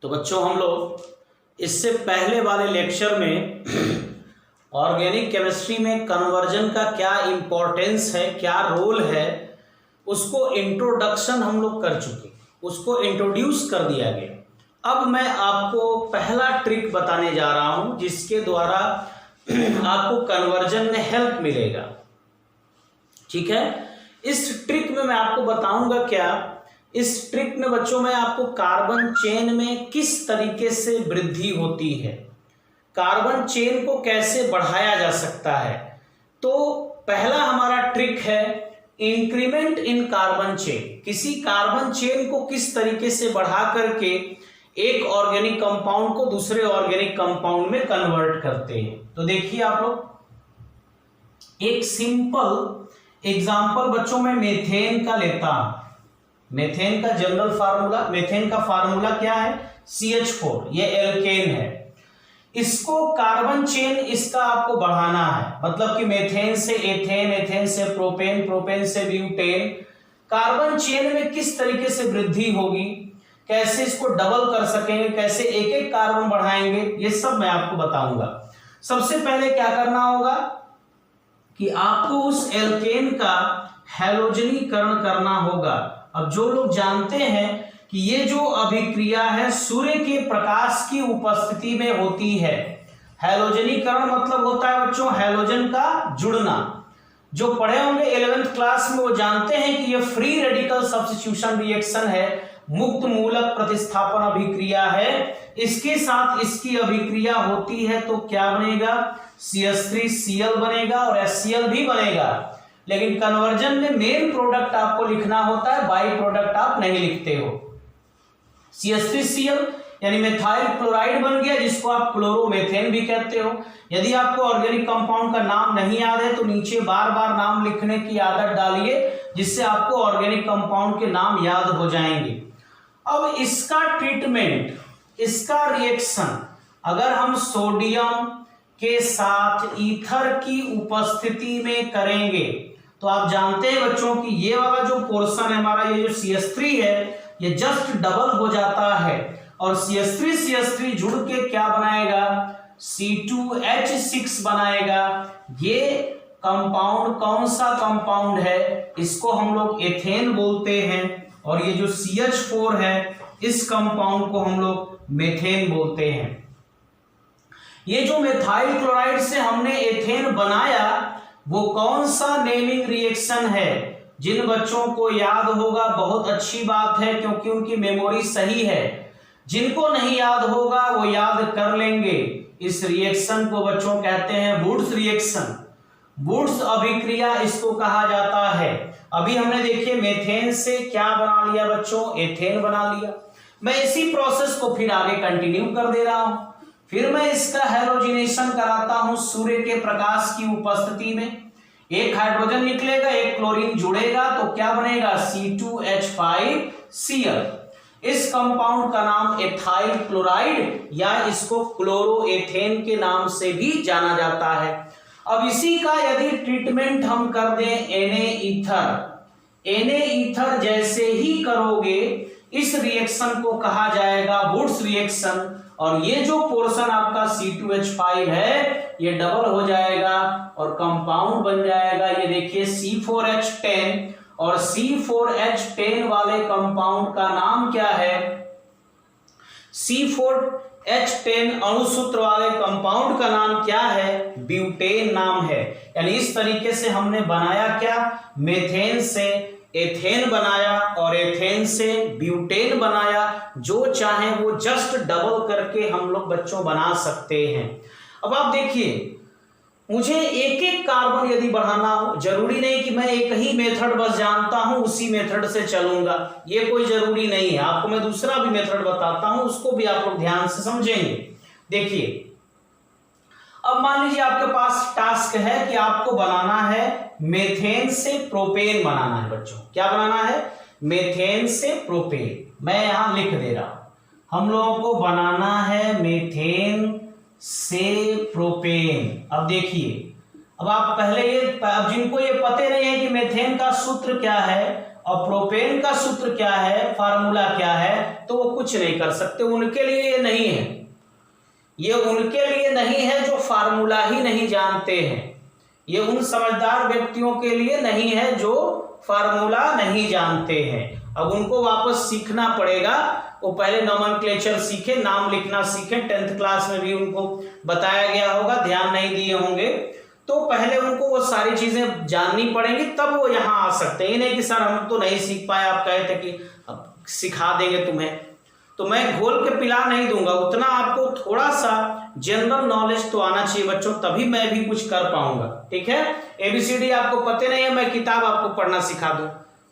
तो बच्चों हम लोग इससे पहले वाले लेक्चर में ऑर्गेनिक केमिस्ट्री में कन्वर्जन का क्या इम्पोर्टेंस है, क्या रोल है, उसको इंट्रोडक्शन हम लोग कर चुके, उसको इंट्रोड्यूस कर दिया गया। अब मैं आपको पहला ट्रिक बताने जा रहा हूं जिसके द्वारा आपको कन्वर्जन में हेल्प मिलेगा। ठीक है, इस ट्रिक में मैं आपको बताऊंगा क्या, इस ट्रिक में बच्चों मैं आपको कार्बन चेन में किस तरीके से वृद्धि होती है, कार्बन चेन को कैसे बढ़ाया जा सकता है। तो पहला हमारा ट्रिक है इंक्रीमेंट इन कार्बन चेन। किसी कार्बन चेन को किस तरीके से बढ़ा करके एक ऑर्गेनिक कंपाउंड को दूसरे ऑर्गेनिक कंपाउंड में कन्वर्ट करते हैं। तो देखिए आप लोग, एक सिंपल एग्जांपल बच्चों में मेथेन का लेता हूं। मेथेन का जनरल फार्मूला, मेथेन का फार्मूला क्या है, CH4, ये एल्केन है। इसको कार्बन चेन इसका आपको बढ़ाना है, मतलब कि मेथेन से एथेन, एथेन से प्रोपेन, प्रोपेन से ब्यूटेन। कार्बन चेन में किस तरीके से वृद्धि होगी, कैसे इसको डबल कर सकेंगे, कैसे एक एक कार्बन बढ़ाएंगे, ये सब मैं आपको बताऊंगा। सबसे पहले क्या करना होगा कि आपको उस एल्केन का हैलोजनीकरण करना होगा। अब जो लोग जानते हैं कि ये जो अभिक्रिया है सूर्य के प्रकाश की उपस्थिति में होती है। हैलोजनीकरण मतलब होता है बच्चों हैलोजन का जुड़ना। जो पढ़े होंगे 11th क्लास में वो जानते हैं कि ये फ्री रेडिकल सब्स्टिट्यूशन रिएक्शन है, मुक्त मूलक प्रतिस्थापन अभिक्रिया है। इसके साथ इसकी अभिक्रिया होती है तो क्या बनेगा, CH3Cl बनेगा और HCl भी बनेगा। लेकिन कन्वर्जन में मेन प्रोडक्ट आपको लिखना होता है, बाई प्रोडक्ट आप नहीं लिखते हो। CH3Cl यानी मेथाइल क्लोराइड बन गया, जिसको आप क्लोरोमेथेन भी कहते हो। यदि आपको ऑर्गेनिक कंपाउंड का नाम नहीं याद है तो नीचे बार बार नाम लिखने की आदत डालिए, जिससे आपको ऑर्गेनिक कंपाउंड के नाम याद हो जाएंगे। अब इसका ट्रीटमेंट, इसका रिएक्शन अगर हम सोडियम के साथ ईथर की उपस्थिति में करेंगे तो आप जानते हैं बच्चों कि ये वाला जो पोर्शन है हमारा, ये जो CH3 है ये जस्ट डबल हो जाता है और CH3 जुड़ के क्या बनाएगा, C2H6 बनाएगा। ये कंपाउंड कौन सा कंपाउंड है, इसको हम लोग एथेन बोलते हैं, और ये जो CH4 है इस कंपाउंड को हम लोग मेथेन बोलते हैं। ये जो मेथाइल क्लोराइड से हमने एथेन बनाया वो कौन सा नेमिंग रिएक्शन है, जिन बच्चों को याद होगा बहुत अच्छी बात है क्योंकि उनकी मेमोरी सही है। जिनको नहीं याद होगा वो याद कर लेंगे। इस रिएक्शन को बच्चों कहते हैं वुड्स रिएक्शन, वुड्स अभिक्रिया इसको कहा जाता है। अभी हमने देखिए मेथेन से क्या बना लिया बच्चों, एथेन बना लिया। मैं इसी प्रोसेस को फिर आगे कंटिन्यू कर दे रहा हूं। फिर मैं इसका हैलोजिनेशन कराता हूं सूर्य के प्रकाश की उपस्थिति में। एक हाइड्रोजन निकलेगा, एक क्लोरीन जुड़ेगा तो क्या बनेगा, C2H5Cl। इस कंपाउंड का नाम एथाइल क्लोराइड या इसको क्लोरोएथेन के नाम से भी जाना जाता है। अब इसी का यदि ट्रीटमेंट हम कर दें Na ईथर जैसे ही करोगे इस रिएक्शन को कहा जाएगा वुड्स रिएक्शन, और ये जो पोर्शन आपका C2H5 है ये डबल हो जाएगा और कंपाउंड बन जाएगा। ये देखिए C4H10, और C4H10 वाले कंपाउंड का नाम क्या है, C4H10 अणुसूत्र वाले कंपाउंड का नाम क्या है, ब्यूटेन नाम है। यानी इस तरीके से हमने बनाया क्या, मेथेन से एथेन बनाया और एथेन से ब्यूटेन बनाया। जो चाहे वो जस्ट डबल करके हम लोग बच्चों बना सकते हैं। अब आप देखिए, मुझे एक एक कार्बन यदि बढ़ाना हो, जरूरी नहीं कि मैं एक ही मेथड बस जानता हूं उसी मेथड से चलूंगा, ये कोई जरूरी नहीं है। आपको मैं दूसरा भी मेथड बताता हूं, उसको भी आप लोग ध्यान से समझेंगे। देखिए, अब मान लीजिए आपके पास टास्क है कि आपको बनाना है मेथेन से प्रोपेन बनाना है बच्चों। क्या बनाना है, मेथेन से प्रोपेन। मैं यहां लिख दे रहा हूं, हम लोगों को बनाना है मेथेन से प्रोपेन। अब देखिए, अब आप पहले ये, अब जिनको ये पते नहीं है कि मेथेन का सूत्र क्या है, और प्रोपेन का सूत्र क्या है, फार्मूला क्या है, तो वो कुछ नहीं कर सकते। उनके लिए ये नहीं है, ये उनके लिए नहीं है जो फार्मूला ही नहीं जानते हैं। ये उन समझदार व्यक्तियों के लिए नहीं है जो फार्मूला नहीं जानते हैं। अब उनको वापस सीखना पड़ेगा। वो पहले नोमेनक्लेचर सीखे, नाम लिखना सीखे, 10th क्लास में भी उनको बताया गया होगा, ध्यान नहीं दिए होंगे। तो पहले उनको वो सारी चीजें जाननी पड़ेंगी, तब वो यहाँ आ सकते हैं। ये नहीं कि सर हम तो नहीं सीख पाए, आप कहे थे कि अब सिखा देंगे तुम्हें, तो मैं घोल के पिला नहीं दूंगा। उतना आपको थोड़ा सा जनरल नॉलेज तो आना चाहिए बच्चों, तभी मैं भी कुछ कर पाऊंगा। ठीक है, ABCD आपको पते नहीं है, मैं किताब आपको पढ़ना सिखा दूं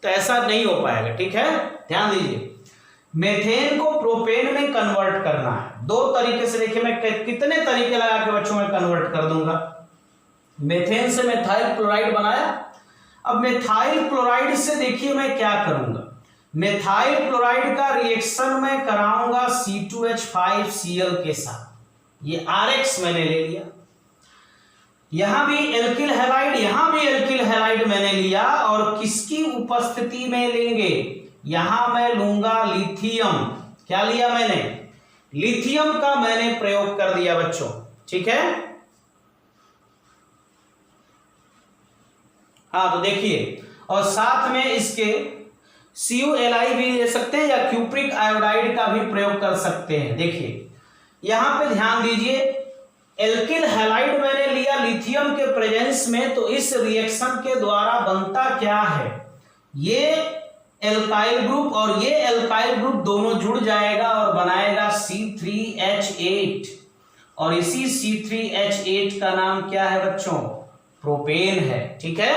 तो ऐसा नहीं हो पाएगा। ठीक है, ध्यान दीजिए। मेथेन को प्रोपेन में कन्वर्ट करना है दो तरीके से। देखिए मैं कितने तरीके लगा के बच्चों में कन्वर्ट कर दूंगा। मेथेन से मेथाइल क्लोराइड बनाया, अब मेथाइल क्लोराइड से देखिए मैं क्या करूंगा। मेथाइल क्लोराइड का रिएक्शन मैं कराऊंगा C2H5Cl के साथ। ये RX मैंने ले लिया, यहां भी एल्किल हैलाइड, यहां भी एल्किल हैलाइड मैंने लिया, और किसकी उपस्थिति में लेंगे, यहां मैं लूंगा लिथियम। क्या लिया मैंने, लिथियम का मैंने प्रयोग कर दिया बच्चों। ठीक है, हाँ तो देखिए, और साथ में इसके CuLi भी ले सकते हैं या क्यूप्रिक आयोडाइड का भी प्रयोग कर सकते हैं। देखिए यहां पे ध्यान दीजिए, एल्किल हैलाइड मैंने लिया लिथियम के प्रेजेंस में, तो इस रिएक्शन के द्वारा बनता क्या है, ये एल्काइल ग्रुप और ये एल्काइल ग्रुप दोनों जुड़ जाएगा और बनाएगा C3H8, और इसी C3H8 का नाम क्या है बच्चों, प्रोपेन है। ठीक है,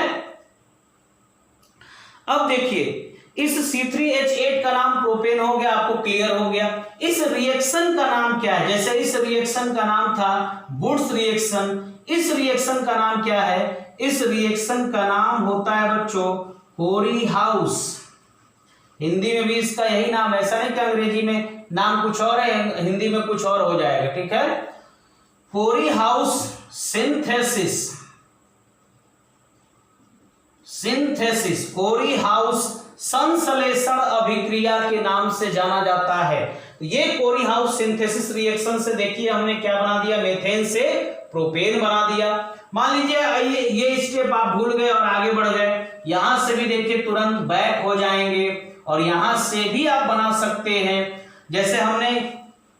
अब देखिए इस C3H8 का नाम प्रोपेन हो गया, आपको क्लियर हो गया। इस रिएक्शन का नाम क्या है, जैसे इस रिएक्शन का नाम था वुड्स रिएक्शन, इस रिएक्शन का नाम क्या है, इस रिएक्शन का नाम होता है बच्चों कोरी हाउस। हिंदी में भी इसका यही नाम, ऐसा नहीं कि अंग्रेजी में नाम कुछ और है, हिंदी में कुछ और हो जाएगा। ठीक है, कोरी हाउस सिंथेसिस, सिंथेसिस, कोरी हाउस संश्लेषण अभिक्रिया के नाम से जाना जाता है। ये कोरी हाउस सिंथेसिस रिएक्शन से देखिए हमने क्या बना दिया, मेथेन से प्रोपेन बना दिया। मान लीजिए ये स्टेप आप भूल गए और आगे बढ़ गए, यहां से भी देखिए तुरंत बैक हो जाएंगे और यहां से भी आप बना सकते हैं। जैसे हमने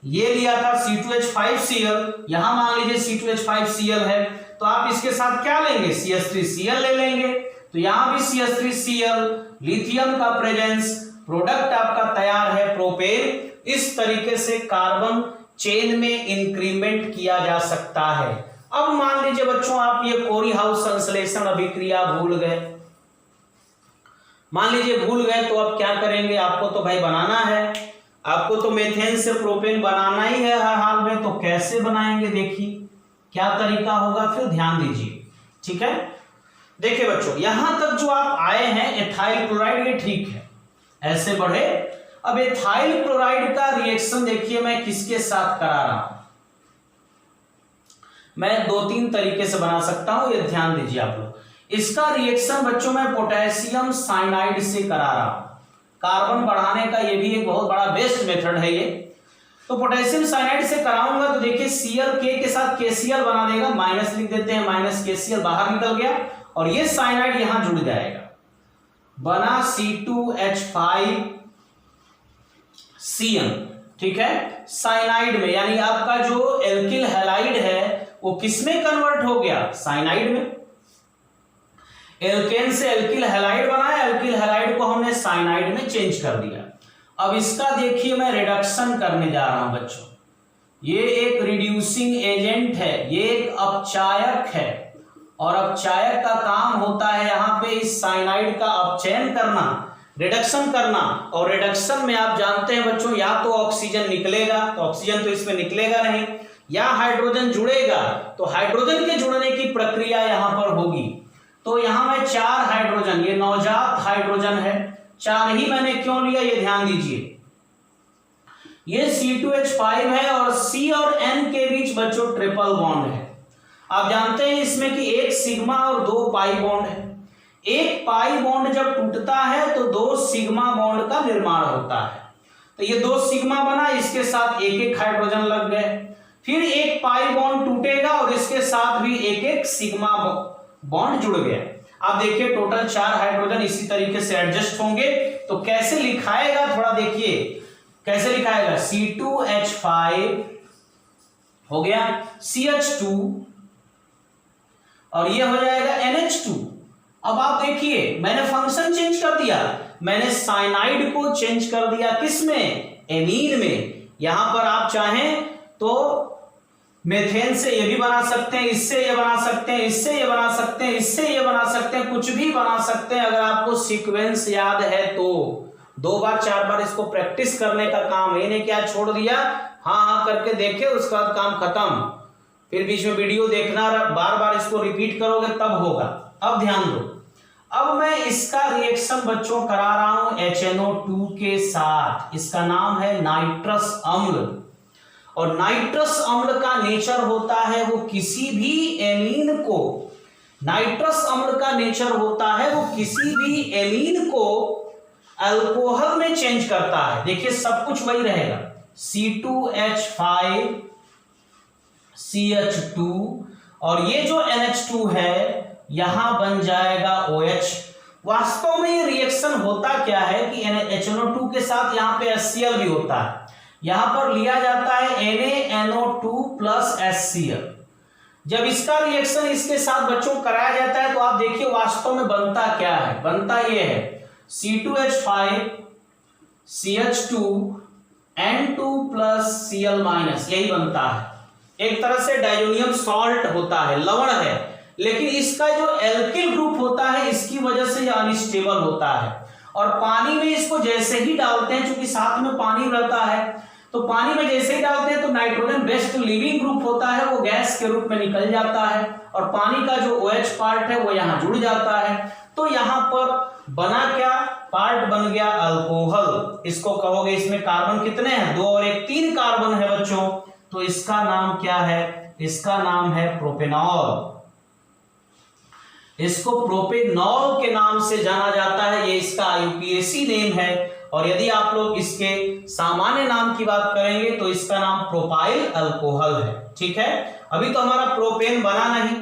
ये लिया था C2H5Cl, यहां मान लीजिए C2H5Cl है, तो आप इसके साथ क्या लेंगे, CH3Cl ले लेंगे, तो यहां भी CH3Cl, लिथियम का प्रेजेंस, प्रोडक्ट आपका तैयार है प्रोपेन। इस तरीके से कार्बन चेन में इंक्रीमेंट किया जा सकता है। अब मान लीजिए बच्चों आप ये कोरी हाउस संश्लेषण अभिक्रिया भूल गए, मान लीजिए भूल गए, तो अब क्या करेंगे, आपको तो भाई बनाना है, आपको तो मेथेन से प्रोपेन बनाना ही है हर हाल में, तो कैसे बनाएंगे देखिए क्या तरीका होगा, फिर ध्यान दीजिए। ठीक है, देखिए बच्चों यहां तक जो आप आए हैं एथाइल क्लोराइड, ये ठीक है, ऐसे बढ़े। अब एथाइल क्लोराइड का रिएक्शन देखिए मैं किसके साथ करा रहा हूं, मैं दो तीन तरीके से बना सकता हूं, ये ध्यान दीजिए आप लोग। इसका रिएक्शन बच्चों मैं पोटेशियम साइनाइड से करा रहा हूं। कार्बन बढ़ाने का ये भी एक बहुत बड़ा बेस्ट मेथड है ये। तो पोटेशियम साइनाइड से कराऊंगा तो देखिए Cl के साथ KCl बना देगा, माइनस लिख देते हैं, माइनस KCl बाहर निकल गया और ये साइनाइड यहां जुड़ जाएगा, बना C2H5Cl। ठीक है, साइनाइड में, यानी आपका जो एल्किल हैलाइड है वो किसमें कन्वर्ट हो गया, साइनाइड में। एल्केन से एल्किल हैलाइड बना, एल्किल हैलाइड को हमने साइनाइड में चेंज कर दिया। अब इसका देखिए मैं रिडक्शन करने जा रहा हूं बच्चों। ये एक रिड्यूसिंग एजेंट है, ये एक अपचायक है, और अपचायक का काम होता है यहाँ पे इस साइनाइड का अपचयन करना, रिडक्शन करना। और रिडक्शन में आप जानते हैं बच्चों, या तो ऑक्सीजन निकलेगा, तो ऑक्सीजन तो इसमें निकलेगा नहीं, या हाइड्रोजन जुड़ेगा, तो हाइड्रोजन के जुड़ने की प्रक्रिया यहां पर होगी। तो यहां मैं 4 हाइड्रोजन, ये नवजात हाइड्रोजन है, 4 ही मैंने क्यों लिया ये ध्यान दीजिए। ये C2H5 है और C और N के बीच बच्चों ट्रिपल बॉन्ड है। आप जानते हैं इसमें कि एक सिग्मा और 2 पाई बॉन्ड है। एक पाई बॉन्ड जब टूटता है तो 2 सिग्मा बॉन्ड का निर्माण होता है। तो ये 2 सिग्मा बना, इसके साथ एक एक हाइड्रोजन लग गए। फिर एक पाई बॉन्ड टूटेगा और इसके साथ भी एक एक सिग्मा बॉन्ड जुड़ गया। आप देखिए टोटल 4 हाइड्रोजन इसी तरीके से एडजस्ट होंगे। तो कैसे लिखाएगा, थोड़ा देखिए कैसे लिखाएगा। C2H5 हो गया CH2 और ये हो जाएगा NH2। अब आप देखिए मैंने फंक्शन चेंज कर दिया, मैंने साइनाइड को चेंज कर दिया किसमें, एमीन में। यहां पर आप चाहें तो मेथेन से ये भी बना सकते हैं, इससे ये बना सकते हैं, इससे ये बना सकते हैं, इससे ये बना सकते हैं, कुछ भी बना सकते हैं अगर आपको सीक्वेंस याद है तो। 2 बार 4 बार इसको प्रैक्टिस करने का काम है। इन्हें क्या छोड़ दिया, हाँ हाँ करके देखे, उसके बाद काम खत्म। फिर बीच में वीडियो देखना, बार बार इसको रिपीट करोगे तब होगा। अब ध्यान दो, अब मैं इसका रिएक्शन बच्चों करा रहा हूं HNO2 के साथ। इसका नाम है नाइट्रस अम्ल। और नाइट्रस अम्ल का नेचर होता है वो किसी भी एमीन को, नाइट्रस अम्ल का नेचर होता है वो किसी भी एमीन को अल्कोहल में चेंज करता है। देखिए सब कुछ वही रहेगा, C2H5 CH2 और ये जो NH2 है यहां बन जाएगा OH। वास्तव में ये रिएक्शन होता क्या है कि HNO2 के साथ यहां पे HCl भी होता है। यहां पर लिया जाता है NaNO2 प्लस HCl। जब इसका रिएक्शन इसके साथ बच्चों कराया जाता है तो आप देखिए वास्तव में बनता क्या है, बनता ये है C2H5 CH2 N2 plus Cl minus, यही बनता है। एक तरह से डाइजोनियम सॉल्ट होता है, लवण है, लेकिन इसका जो एल्किल ग्रुप होता है इसकी वजह से यह अनस्टेबल होता है। और पानी में इसको जैसे ही डालते हैं, क्योंकि साथ में पानी रहता है, तो पानी में जैसे ही डालते हैं तो नाइट्रोजन बेस्ड लिविंग ग्रुप होता है वो गैस के रूप में निकल जाता है और पानी का जो OH पार्ट है वो यहाँ जुड़ जाता है। तो यहाँ पर बना क्या, पार्ट बन गया अल्कोहल। इसको कहोगे इसमें कार्बन कितने हैं, 2 और 1 3 कार्बन है बच्चों। तो इसका नाम क्या है, इसका नाम है प्रोपेनॉल। इसको प्रोपेनॉल के नाम से जाना जाता है, ये इसका IUPAC नेम है। और यदि आप लोग इसके सामान्य नाम की बात करेंगे तो इसका नाम प्रोपाइल अल्कोहल है। ठीक है, अभी तो हमारा प्रोपेन बना नहीं।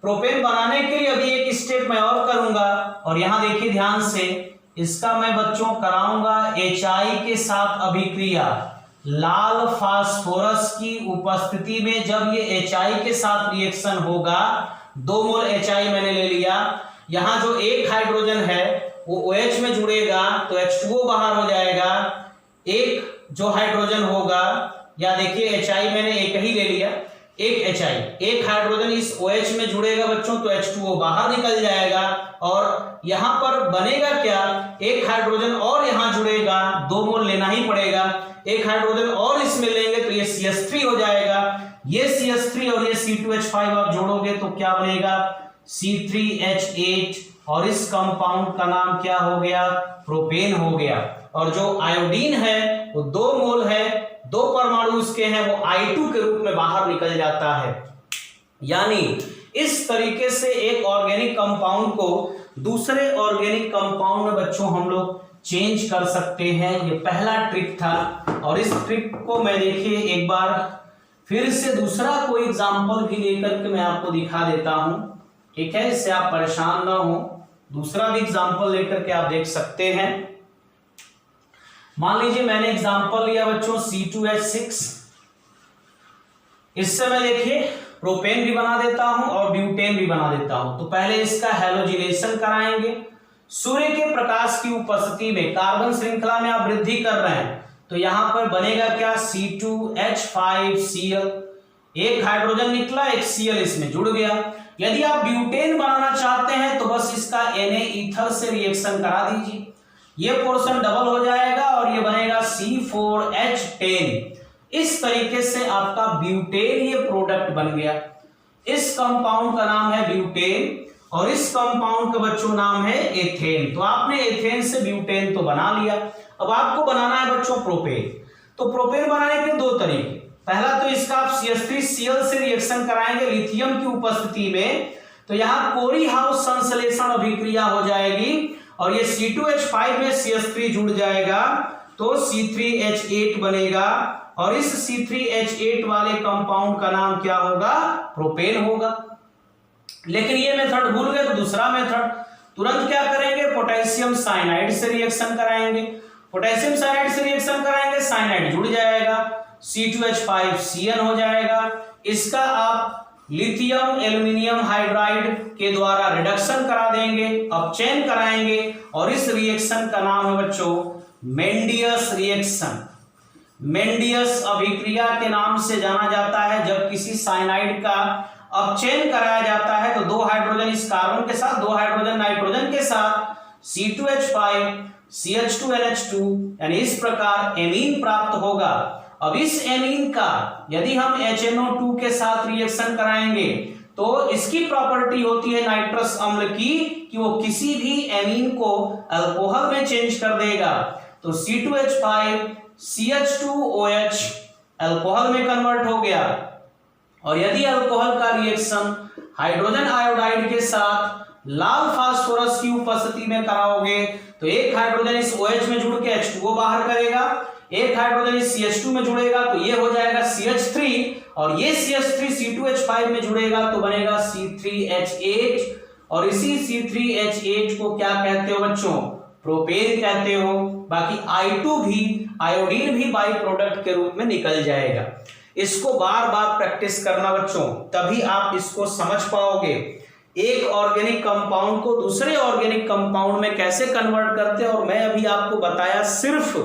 प्रोपेन बनाने के लिए अभी एक स्टेप मैं और करूंगा और यहां देखिए ध्यान से, इसका मैं बच्चों कराऊंगा HI के साथ अभिक्रिया। लाल फास्फोरस की उपस्थिति में जब ये HI के साथ रिएक्शन होगा, 2 मोल HI मैंने ले लिया, यहां जो एक हाइड्रोजन है वो OH में जुड़ेगा तो H2O बाहर हो जाएगा। एक जो हाइड्रोजन होगा, या देखिए HI मैंने एक ही ले लिया, एक HI, एक हाइड्रोजन इस OH में जुड़ेगा बच्चों तो H2O बाहर निकल जाएगा। और यहां पर बनेगा क्या, एक हाइड्रोजन और यहां जुड़ेगा, 2 मोल लेना ही पड़ेगा, एक हाइड्रोजन और इसमें लेंगे तो ये CH3 हो जाएगा। ये CH3 और ये C2H5 आप जोड़ोगे तो क्या बनेगा, C3H8 और इस कंपाउंड का नाम क्या हो गया, प्रोपेन हो गया। और जो आयोडीन है वो 2 मोल है, 2 परमाणु उसके हैं, वो I2 के रूप में बाहर निकल जाता है। यानी इस तरीके से एक ऑर्गेनिक कंपाउंड को दूसरे ऑर्गेनिक कंपाउंड में बच्चों हम लोग चेंज कर सकते हैं। ये पहला ट्रिक था और इस ट्रिक को मैं देखिए एक बार फिर से दूसरा कोई एग्जांपल भी लेकर के मैं आपको दिखा देता हूं। ठीक है, इससे आप परेशान ना हो, दूसरा भी एग्जांपल लेकर के आप देख सकते हैं। मान लीजिए मैंने एग्जांपल लिया बच्चों C2H6। इससे मैं देखिए प्रोपेन भी बना देता हूं और ब्यूटेन भी बना देता हूं। तो पहले इसका हैलोजिनेशन कराएंगे। सूर्य के प्रकाश की उपस्थिति में कार्बन श्रृंखला में आप वृद्धि कर रहे हैं तो यहां पर बनेगा क्या, C2H5Cl, एक हाइड्रोजन निकला, एक Cl इसमें जुड़ गया। यदि आप ब्यूटेन बनाना चाहते हैं तो बस इसका Na ईथर से रिएक्शन करा दीजिए, ये पोर्शन डबल हो जाएगा और ये बनेगा C4H10। इस तरीके से आपका ब्यूटेन ये प्रोडक्ट बन गया। इस कंपाउंड का नाम है ब्यूटेन और इस कंपाउंड का बच्चों नाम है एथेन। तो आपने एथेन से ब्यूटेन तो बना लिया, अब आपको बनाना है बच्चों प्रोपेन। तो प्रोपेन बनाने के 2 तरीके, पहला तो इसका आप CH3Cl से रिएक्शन कराएंगे लिथियम की उपस्थिति में, तो यहाँ कोरी हाउस संश्लेषण अभिक्रिया हो जाएगी और ये C2H5 में CH3 जुड़ जाएगा तो C3H8 बनेगा और इस C3H8 वाले कंपाउंड का नाम क्या होगा? प्रोपेन होगा। लेकिन ये मेथड भूल गए तो दूसरा मेथड तुरंत क्या करेंगे? पोटेशियम साइनाइड से रिएक्शन कराएंगे। पोटेशियम साइनाइड से रिएक्शन कराएंगे, साइनाइड जुड़ जाएगा, C2H5Cn हो जाएगा। इसका आप लिथियम एल्यूमिनियम हाइड्राइड के द्वारा रिडक्शन करा देंगे, अपचयन कराएंगे और इस रिएक्शन का नाम है बच्चों मेंडियस रिएक्शन। मेंडियस अभिक्रिया के नाम से जाना जाता है। जब किसी साइनाइड का अपचयन कराया जाता है तो 2 हाइड्रोजन इस कार्बन के साथ, 2 हाइड्रोजन नाइट्रोजन के साथ C2H5 CH2NH2 यानी इस प्रकार एमीन प्राप्त होगा। अब इस एमीन का यदि हम HNO2 के साथ रिएक्शन कराएंगे तो इसकी प्रॉपर्टी होती है नाइट्रस अम्ल की कि वो किसी भी एमीन को अल्कोहल में चेंज कर देगा। तो C2H5 CH2OH अल्कोहल में कन्वर्ट हो गया और यदि अल्कोहल का रिएक्शन हाइड्रोजन आयोडाइड के साथ लाल फास्फोरस की उपस्थिति में कराओगे तो एक हाइड्रोजन इस OH में जुड़ के H2O बाहर करेगा, एक हाइड्रोजन इस CH2 में जुड़ेगा तो ये हो जाएगा CH3 और ये CH3 C2H5 में जुड़ेगा तो बनेगा C3H8 और इसी C3H8 को क्या कहते हो बच्चों? प्रोपेन कहते हो। बाकी I2 भी, आयोडीन भी बाई प्रोडक्ट के रूप में निकल जाएगा। इसको बार बार प्रैक्टिस करना बच्चों, तभी आप इसको समझ पाओगे। एक ऑर्गेनिक कंपाउंड को दूसरे ऑर्गेनिक कंपाउंड में कैसे कन्वर्ट करते हैं और मैं अभी आपको बताया सिर्फ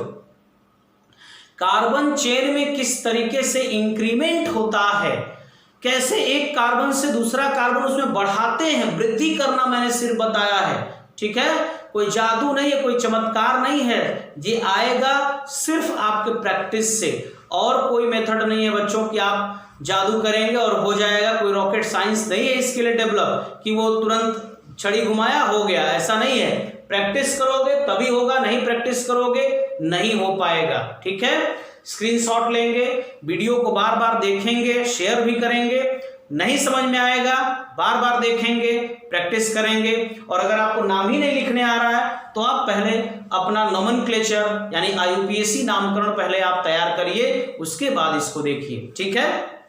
कार्बन चेन में किस तरीके से इंक्रीमेंट होता है, कैसे एक कार्बन से दूसरा कार्बन उसमें बढ़ाते हैं, वृद्धि करना मैंने सिर्फ बताया है। ठीक है, कोई जादू नहीं है, कोई चमत्कार नहीं है, ये आएगा सिर्फ आपके प्रैक्टिस से और कोई मेथड नहीं है बच्चों कि आप जादू करेंगे और हो जाएगा। कोई रॉकेट साइंस नहीं है इसके लिए डेवलप कि वो तुरंत छड़ी घुमाया हो गया, ऐसा नहीं है। प्रैक्टिस करोगे तभी होगा, नहीं प्रैक्टिस करोगे नहीं हो पाएगा। ठीक है, स्क्रीनशॉट लेंगे, वीडियो को बार बार देखेंगे, शेयर भी करेंगे, नहीं समझ में आएगा बार बार देखेंगे, प्रैक्टिस करेंगे। और अगर आपको नाम ही नहीं लिखने आ रहा है तो आप पहले अपना नोमेनक्लेचर यानी IUPAC नामकरण पहले आप तैयार करिए, उसके बाद इसको देखिए। ठीक है।